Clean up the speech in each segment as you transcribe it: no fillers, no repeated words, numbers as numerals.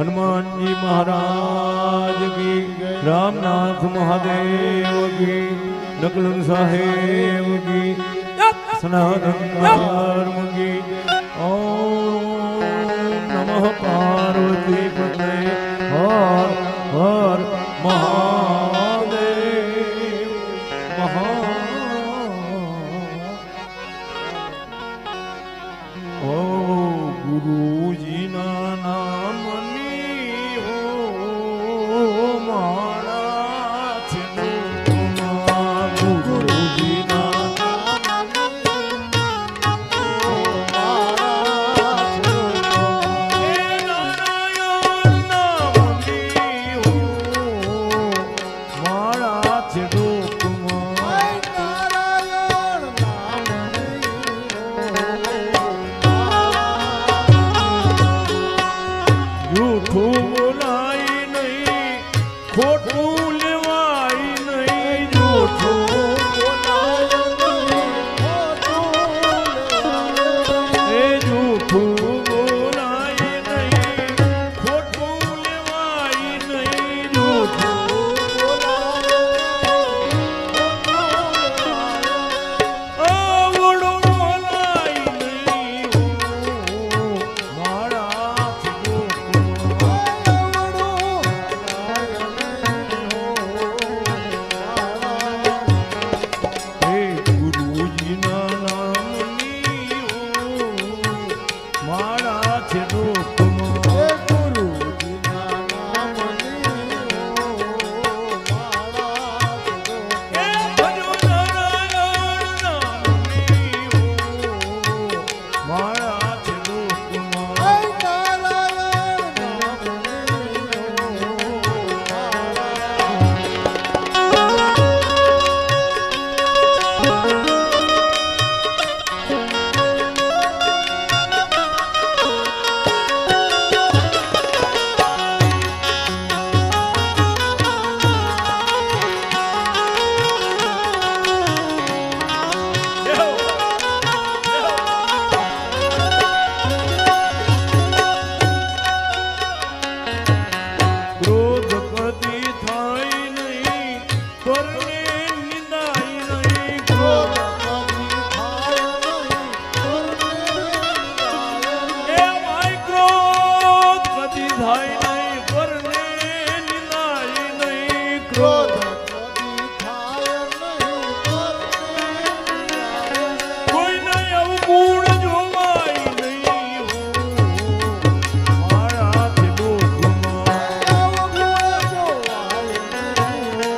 हनुमान जी महाराज की, रामनाथ महादेव की, नकलन साहेब की, सनातन धर्म की। ओम नमः पार्वती पते हर हर महादेव महा। ओ गुरुजी ना नामनी हो मारा छे गुरुजी ना गुरुजी ना नामनी हो मारा छेड़ो गुरुजी ना नामनी हो मारा छेड़ो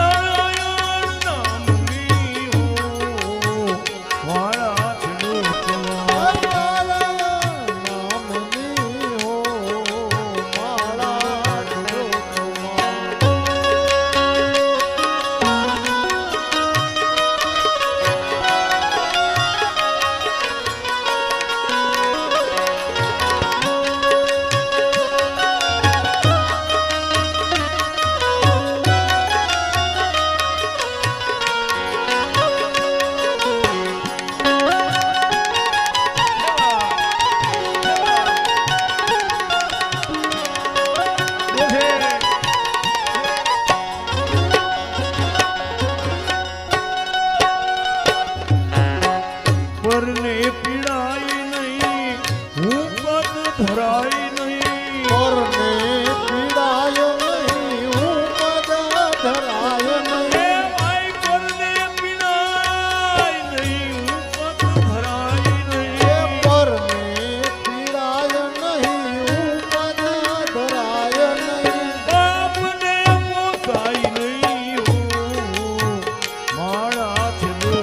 नारायण नामनी हो मारा छेड़ो नारायण नामनी हो मारा छेड़ो। परने पीड़ाई नहीं हूँ पद धराई नहीं परने पीड़ाई नहीं हूँ पद धराई नहीं भाई परने पीड़ाई नहीं हूँ पद धराई नहीं परने पीड़ाई नहीं हूँ पद धराई नहीं आपने पोसाई नहीं हूँ मारा छेड़ो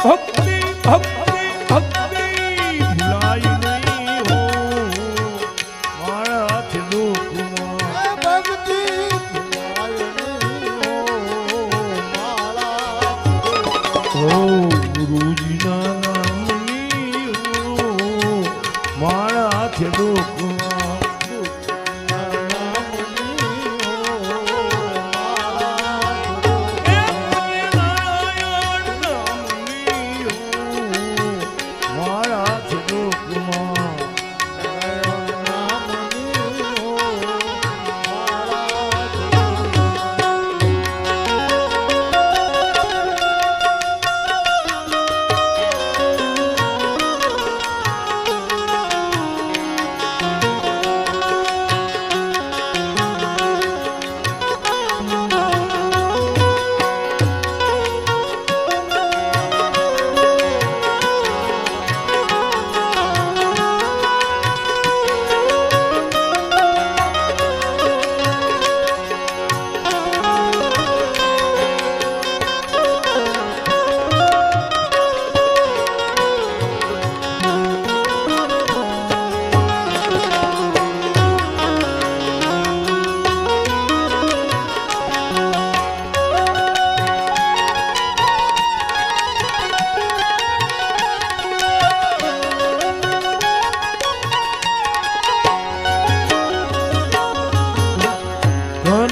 ભક્તિ ભક્તિ ભક્તિ ભૂલાય નહીં હો મારાથી દુઃખમાં ભક્તિ ભૂલાય નહીં મારા હો ગુરુજીના નામની હો મારાથી દુઃખમાં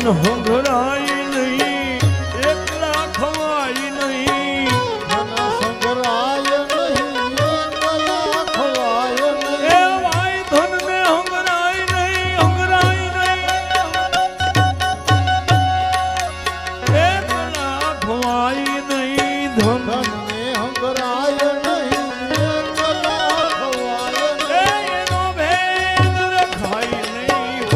હંગરાય નહીં એકલા ખવાય નહીં સંગરાય નહીં એકલા ખવાય નહીં એ ભાઈ ધન ને હંગરાય નહીં હંગરાય નહીં એકલા ખવાય નહીં ધન ને હંગરાય નહીં એકલા ખવાય નહીં એનો ભેદ રખાય નહીં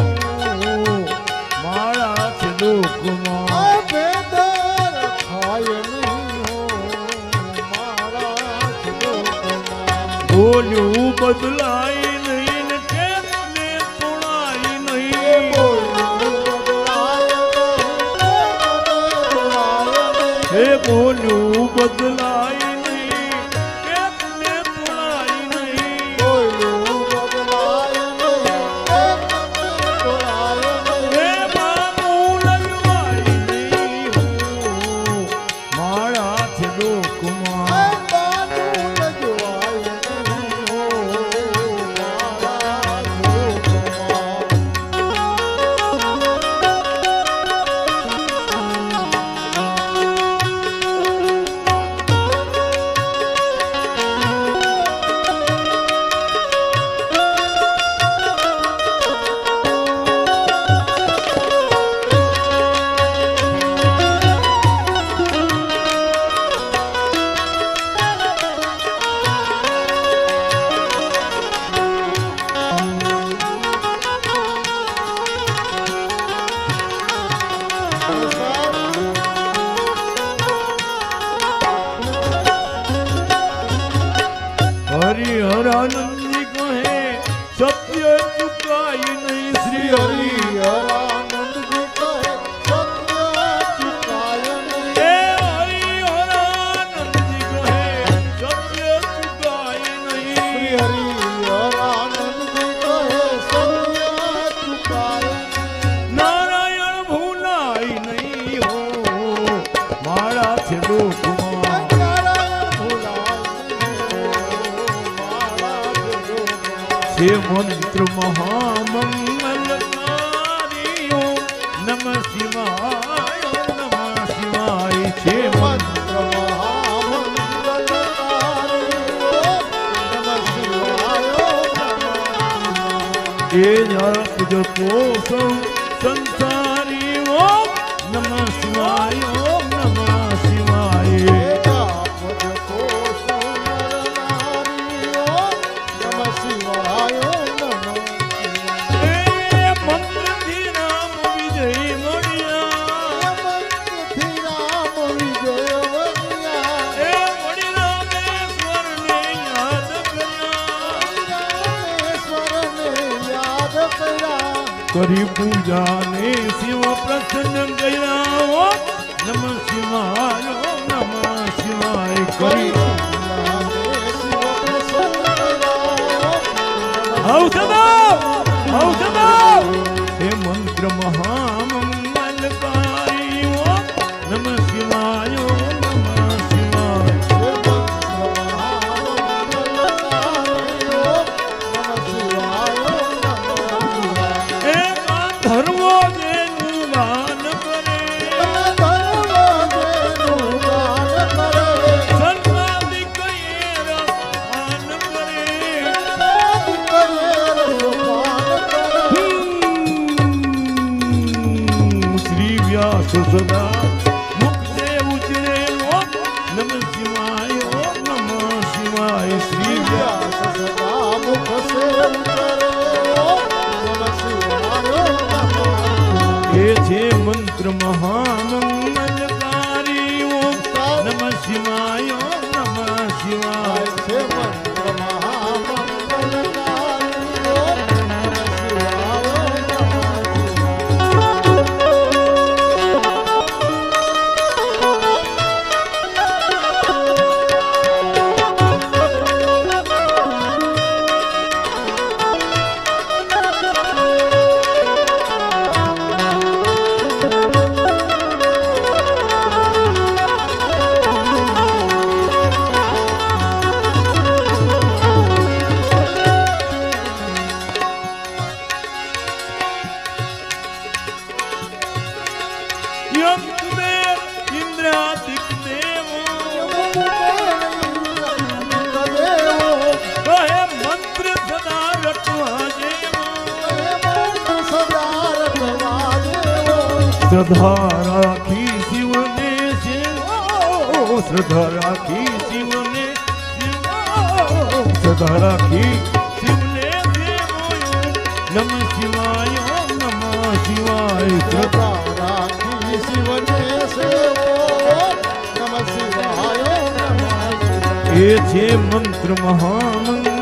મારા લોકમાં ભેદ રખાય નહીં મારા લોકમાં બોલ્યું બદલાય નહીં ને કેમને તોડાય નહીં હે બોલ્યું બદલાય નહીં કેમને તોડાય નહીં હે બાબુ લજવાય નહીં મારાથી લોકમાં હરિહરાનંદજી કહે સત્ય ચુકાય નહીં શ્રી હરિ હરિહરાનંદજી કહે સત્ય ચુકાય નહીં હે હરિહરાનંદજી કહે સત્ય ચુકાય નહીં શ્રી હરિહરાનંદજી કહે સત્ય ચુકાય નહીં નારાયણ ભૂલાય નહીં હો મારાથી લોકમાં હે મંત્ર મહામંગલકારી નમ શિવાય નમ શિવાય છે મંત્ર એ જપજો તો સંસારી ઓમ નમ શિવાય ઓમ નમ શિવાય કરી પૂજા ને શિવ પ્રસન્ન ગયા નમ શિવાય નમ શિવાય કરી શ્વાસ સદા મુખ સે ઉજળે ઓમ નમઃ શિવાય ઓમ નમઃ શિવાય શ્રી વ્યાસ સદા મુખ સે ઉતરે ઓમ નમઃ શિવાય નમઃ એ છે મંત્ર મહામંગલકારી ઓમ નમઃ શિવાય ઓમ નમઃ શિવાય છે મંત્ર મહામંગલકારી ઓમ નમઃ શિવાય નમઃ યમ કુબેર ઇન્દ્રાદિક દેવો કહે મંત્ર સદા રટવા જેવો શ્રદ્ધા રાખી શિવને સેવો શ્રદ્ધા રાખી શિવને શ્રદ્ધા રાખી શિવને સેવો નમઃ શિવાય ઓમ નમઃ શિવાય શ્રદ્ધા રાખી શિવને સેવો નમઃ શિવાય નમઃ એ છે મંત્ર મહામંગલકારી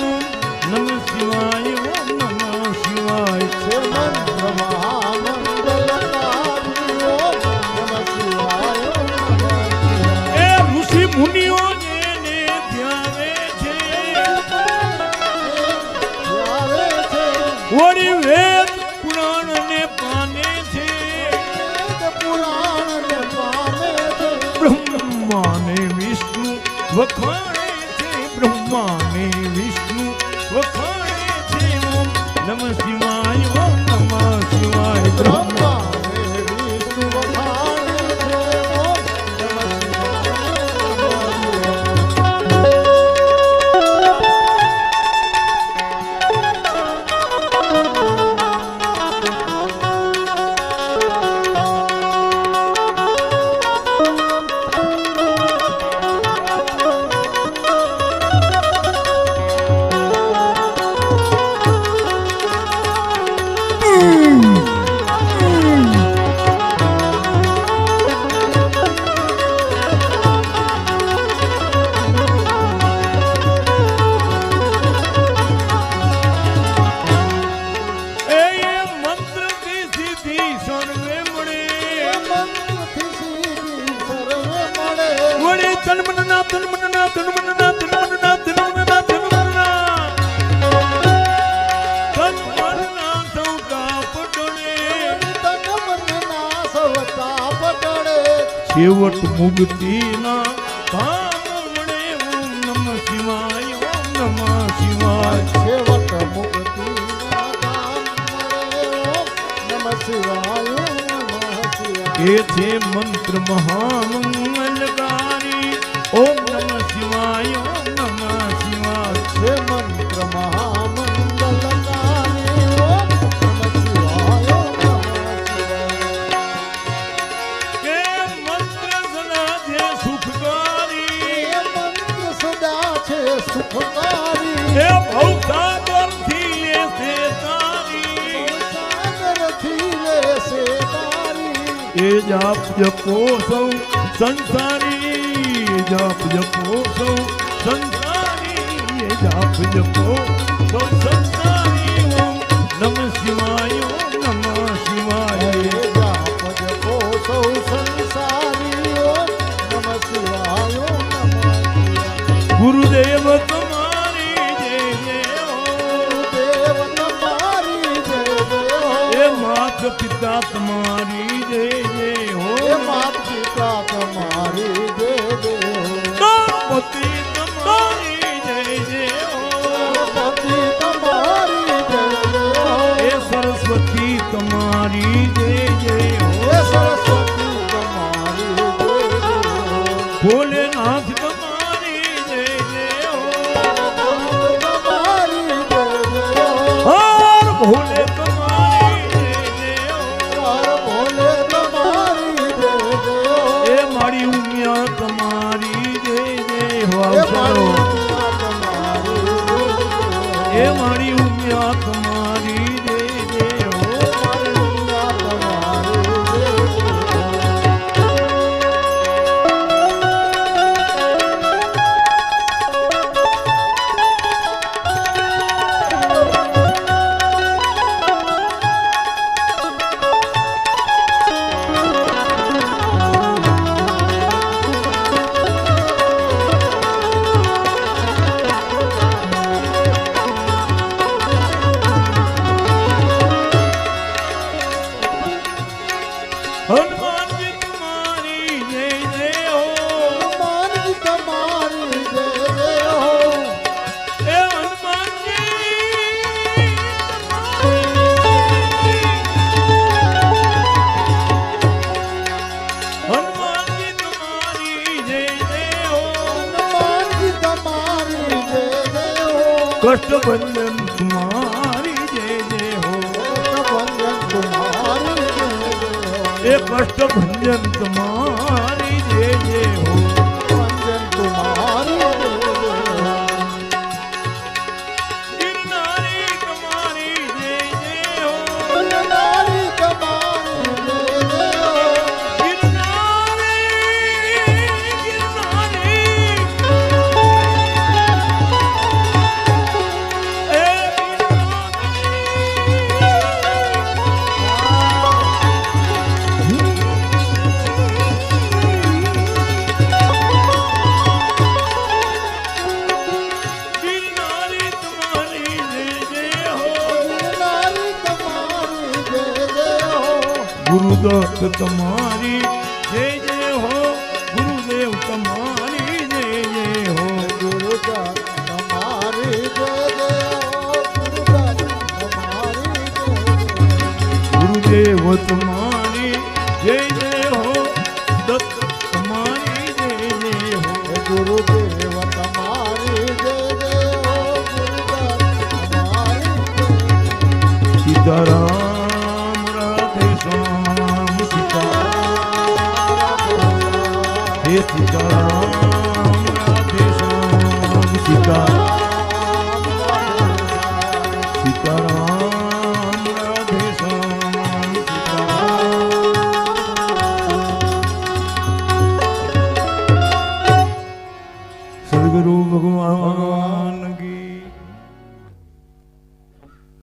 ઓમ નમઃ શિવાય ઓમ નમઃ શિવાય છે મંત્ર મહામંગલકારી ઓમ નમઃ શિવાય નમઃ એ ઋષિ મુનિઓ જેને ધ્યાવે છે શિવાય છે વળી વેદ પુરાણ ને પાને છે પુરાણ ને પામે છે બ્રહ્માને વિષ્ણુ વખાણે છે બ્રહ્માને વિષ્ણુ વખાણે છે ઓમ નમઃ શિવાય ઓમ નમઃ શિવાય બ્રહ્મા બ્રહ્માને વિષ્ણુ વખાણે છે ઓમ નમઃ એ મંત્રથી સિદ્ધિ સર્વે મળે મંત્રથી સીધી સર્વે મળે વળી તન્મનના તન્મનના તન્મનના તન્મનના તન્મનના તન્મનના તન્મનના સૌકા પટણે તન મનના સવતા પટણે છેવટ મુક્તિના કામ મળે ઓમ નમઃ શિવાય ઓમ નમઃ શિવાય છેવટ મુક્તિના કામ મળે ઓમ નમઃ શિવાય નમઃ શિવાય એ છે મંત્ર મહામંગલકારી ઓમ નમઃ શિવાય ઓમ નમઃ શિવાય છે મંત્ર મહામંગલકારી ઓમ નમઃ શિવાય નમઃ શિવાય એ મંત્ર સદા છે સુખકારી એ મંત્ર સદા છે સુખકારી એ ભવસાગરથી લેશે તારી સાગરથી લેશે તારી એ જાપ જપો સૌ સંસારી જાપ જપો સૌ સંસારી એ જાપ જપો સૌ સંસારી ઓમ નમઃ શિવાય ઓમ નમઃ શિવાય હરે જાપ જપો સૌ સંસારી ઓમ નમઃ શિવાય નમઃ શિવાય ગુરુદેવ તમારી જય જય હો દેવ તમારી જય જય હો એ માત પિતા તમારી જય જય હો હે માત પિતા તમારી જય જય હો ગણપતિ તમારી જય જય હો ગણપતિ તમારી જય જય હો એ સરસ્વતી તમારી એ મારી ઉમિયા તમારી જય જય હો મારી ઉમિયા તમારી જય જય હનુમાનજી તમારી જય જય હો હનુમાનજી તમારી જય જય હો એ હનુમાનજી હનુમાનજી તમારી જય જય હો હનુમાનજી તમારી જય જય હો કષ્ટભંજન તમારી જય જય હો ભંજન તમારી જય જય હો એ કષ્ટભંજન તમારી જય જય હો ભંજન તમારી જય જય હો ગિરનારી તમારી જય જય હો ગિરનારી તમારી જય જય હો ગિરનારી એ ગિરનારી તમારી જય જય હો ગિરનારી તમારી જય જય હો ગુરુદત્ત તમારી જય જય હો ગુરુદેવ તમારી જય જય હો ગુરુદત્ત તમારી જય જય હો ગુરુદત્ત તમારી જય ગુરુદેવ તમારી જય જય હો દત્ત તમારી જય જય હો જય ગુરુદેવ તમારી જય જય હો ગુરુદત્ત તમારી જય સીતારામ રાધે શ્યામ સીતા હે સીતારામ રાધે શ્યામ સીતા સીતારામ રાધે શ્યામ સીતા સદગુરુ ભગવાન કી